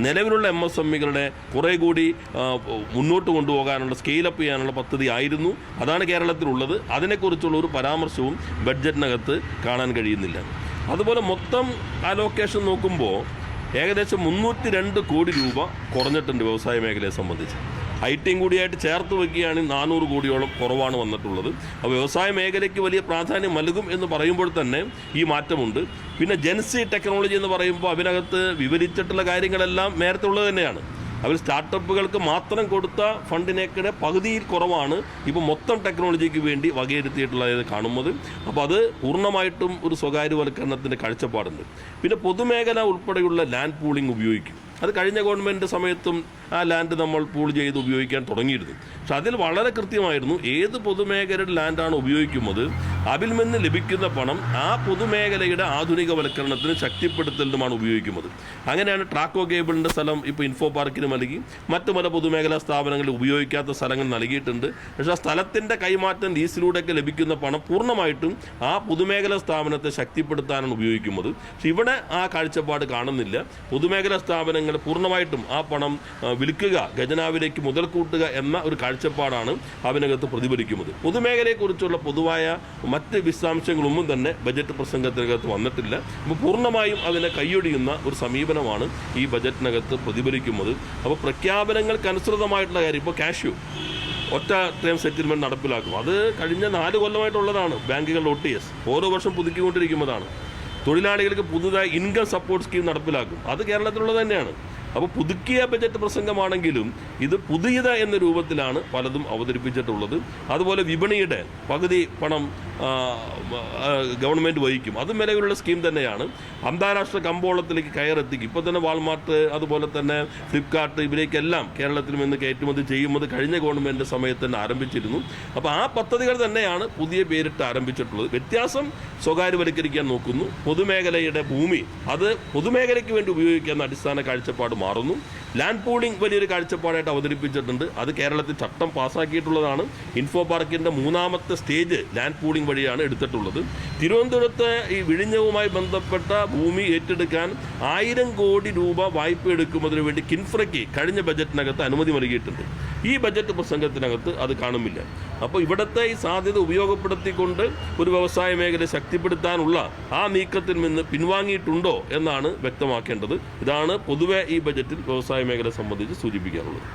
നിലവിലുള്ള MSMEകളുടെ കുറേ കൂടി മുന്നോട്ട് കൊണ്ടുപോകാനുള്ള സ്കെയിലപ്പ് ചെയ്യാനുള്ള പദ്ധതി ആയിരുന്നു. അതാണ് കേരളത്തിലുള്ളത്. അതിനെക്കുറിച്ചുള്ള ഒരു പരാമർശവും ബഡ്ജറ്റിനകത്ത് കാണാൻ കഴിയുന്നില്ല. അതുപോലെ മൊത്തം അലോക്കേഷൻ നോക്കുമ്പോൾ ഏകദേശം 302 കോടി രൂപ കുറഞ്ഞിട്ടുണ്ട് വ്യവസായ മേഖലയെ സംബന്ധിച്ച്. ഐടിയും കൂടിയായിട്ട് ചേർത്ത് വയ്ക്കുകയാണെങ്കിൽ 400 കോടിയോളം കുറവാണ് വന്നിട്ടുള്ളത്. അപ്പോൾ വ്യവസായ മേഖലയ്ക്ക് വലിയ പ്രാധാന്യം നൽകും എന്ന് പറയുമ്പോൾ തന്നെ ഈ മാറ്റമുണ്ട്. പിന്നെ ജെൻസി ടെക്നോളജി എന്ന് പറയുമ്പോൾ അതിനകത്ത് വിവരിച്ചിട്ടുള്ള കാര്യങ്ങളെല്ലാം നേരത്തെ ഉള്ളത് തന്നെയാണ്. അവർ സ്റ്റാർട്ടപ്പുകൾക്ക് മാത്രം കൊടുത്ത ഫണ്ടിനേക്കിടെ പകുതിയിൽ കുറവാണ് ഇപ്പോൾ മൊത്തം ടെക്നോളജിക്ക് വേണ്ടി വകയിരുത്തിയിട്ടുള്ളത് കാണുന്നത്. അപ്പോൾ അത് പൂർണ്ണമായിട്ടും ഒരു സ്വകാര്യവൽക്കരണത്തിൻ്റെ കാഴ്ചപ്പാടുണ്ട്. പിന്നെ പൊതുമേഖല ഉൾപ്പെടെയുള്ള ലാൻഡ് പൂളിംഗ് ഉപയോഗിക്കും. അത് കഴിഞ്ഞ ഗവൺമെൻറ് സമയത്തും ആ ലാൻഡ് നമ്മൾ പൂൾ ചെയ്ത് ഉപയോഗിക്കാൻ തുടങ്ങിയിരുന്നു. പക്ഷെ അതിൽ വളരെ കൃത്യമായിരുന്നു ഏത് പൊതുമേഖലയുടെ ലാൻഡാണ് ഉപയോഗിക്കുന്നത് അതിൽ നിന്ന് ലഭിക്കുന്ന പണം ആ പൊതുമേഖലയുടെ ആധുനികവൽക്കരണത്തിന് ശക്തിപ്പെടുത്തലിനുമാണ് ഉപയോഗിക്കുന്നത്. അങ്ങനെയാണ് ട്രാക്കോ കേബിളിൻ്റെ സ്ഥലം ഇപ്പോൾ ഇൻഫോ പാർക്കിന് നൽകി. മറ്റു പല പൊതുമേഖലാ സ്ഥാപനങ്ങളിൽ ഉപയോഗിക്കാത്ത സ്ഥലങ്ങൾ നൽകിയിട്ടുണ്ട്. പക്ഷേ ആ സ്ഥലത്തിൻ്റെ കൈമാറ്റം ലീസിലൂടെയൊക്കെ ലഭിക്കുന്ന പണം പൂർണ്ണമായിട്ടും ആ പൊതുമേഖലാ സ്ഥാപനത്തെ ശക്തിപ്പെടുത്താനാണ് ഉപയോഗിക്കുന്നത്. പക്ഷെ ഇവിടെ ആ കാഴ്ചപ്പാട് കാണുന്നില്ല. പൊതുമേഖലാ സ്ഥാപനങ്ങൾ പൂർണ്ണമായിട്ടും ആ പണം വിൽക്കുക, ഖജനാവിലേക്ക് മുതൽ കൂട്ടുക എന്ന ഒരു കാഴ്ചപ്പാടാണ് അതിനകത്ത് പ്രതിഫലിക്കുന്നത്. പൊതുമേഖലയെക്കുറിച്ചുള്ള പൊതുവായ മറ്റ് വിശദാംശങ്ങളൊന്നും തന്നെ ബജറ്റ് പ്രസംഗത്തിനകത്ത് വന്നിട്ടില്ല. അപ്പോൾ പൂർണ്ണമായും അതിനെ കൈയൊഴിയുന്ന ഒരു സമീപനമാണ് ഈ ബജറ്റിനകത്ത് പ്രതിഫലിക്കുന്നത്. അപ്പോൾ പ്രഖ്യാപനങ്ങൾക്കനുസൃതമായിട്ടുള്ള കാര്യം ഇപ്പോൾ കാഷ്യൂ ഒറ്റ ടൈം സെറ്റിൽമെൻറ്റ് നടപ്പിലാക്കും. അത് കഴിഞ്ഞ 4 കൊല്ലമായിട്ടുള്ളതാണ്. ബാങ്കുകളുടെ OTS ഓരോ വർഷം പുതുക്കിക്കൊണ്ടിരിക്കുന്നതാണ്. തൊഴിലാളികൾക്ക് പുതുതായി ഇൻകം സപ്പോർട്ട് സ്കീം നടപ്പിലാക്കും. അത് കേരളത്തിലുള്ളത് തന്നെയാണ്. അപ്പോൾ പുതുക്കിയ ബജറ്റ് പ്രസംഗമാണെങ്കിലും ഇത് പുതിയത് എന്ന രൂപത്തിലാണ് പലതും അവതരിപ്പിച്ചിട്ടുള്ളത്. അതുപോലെ വിപണിയുടെ പകുതി പണം ഗവൺമെൻറ് വഹിക്കും. അതും നിലവിലുള്ള സ്കീം തന്നെയാണ്. അന്താരാഷ്ട്ര കമ്പോളത്തിലേക്ക് കയറെത്തിക്കും. ഇപ്പോൾ തന്നെ വാൾമാർട്ട് അതുപോലെ തന്നെ ഫ്ലിപ്കാർട്ട് ഇവരേക്കെല്ലാം കേരളത്തിൽ നിന്ന് കയറ്റുമതി ചെയ്യുന്നത് കഴിഞ്ഞ ഗവൺമെൻറ് സമയത്ത് തന്നെ ആരംഭിച്ചിരുന്നു. അപ്പോൾ ആ പദ്ധതികൾ തന്നെയാണ് പുതിയ പേരിട്ട് ആരംഭിച്ചിട്ടുള്ളത്. വ്യത്യാസം സ്വകാര്യവൽക്കരിക്കാൻ നോക്കുന്നു. പൊതുമേഖലയുടെ ഭൂമി അത് പൊതുമേഖലയ്ക്ക് വേണ്ടി ഉപയോഗിക്കുന്ന അടിസ്ഥാന കാഴ്ചപ്പാട് മാറുന്നു. ലാൻഡ് പൂളിംഗ് വലിയൊരു കാഴ്ചപ്പാടായിട്ട് അവതരിപ്പിച്ചിട്ടുണ്ട്. അത് കേരളത്തിൽ ചട്ടം പാസ്സാക്കിയിട്ടുള്ളതാണ്. ഇൻഫോ പാർക്കിൻ്റെ 3ാമത്തെ സ്റ്റേജ് ലാൻഡ് പൂളിംഗ് വഴിയാണ് എടുത്തിട്ടുള്ളത്. തിരുവനന്തപുരത്ത് ഈ വിഴിഞ്ഞവുമായി ബന്ധപ്പെട്ട ഭൂമി ഏറ്റെടുക്കാൻ 1000 കോടി രൂപ വായ്പ എടുക്കുന്നതിന് വേണ്ടി കിൻഫ്രയ്ക്ക് കഴിഞ്ഞ ബജറ്റിനകത്ത് അനുമതി നൽകിയിട്ടുണ്ട്. ഈ ബജറ്റ് പ്രസംഗത്തിനകത്ത് അത് കാണുന്നില്ല. അപ്പോൾ ഇവിടുത്തെ ഈ സാധ്യത ഉപയോഗപ്പെടുത്തിക്കൊണ്ട് ഒരു വ്യവസായ മേഖല ശക്തിപ്പെടുത്താനുള്ള ആ നീക്കത്തിൽ നിന്ന് പിൻവാങ്ങിയിട്ടുണ്ടോ എന്നാണ് വ്യക്തമാക്കേണ്ടത്. ഇതാണ് പൊതുവെ ഈ ബജറ്റിൽ വ്യവസായ മേഖല സംബന്ധിച്ച് സൂചിപ്പിക്കാനുള്ളത്.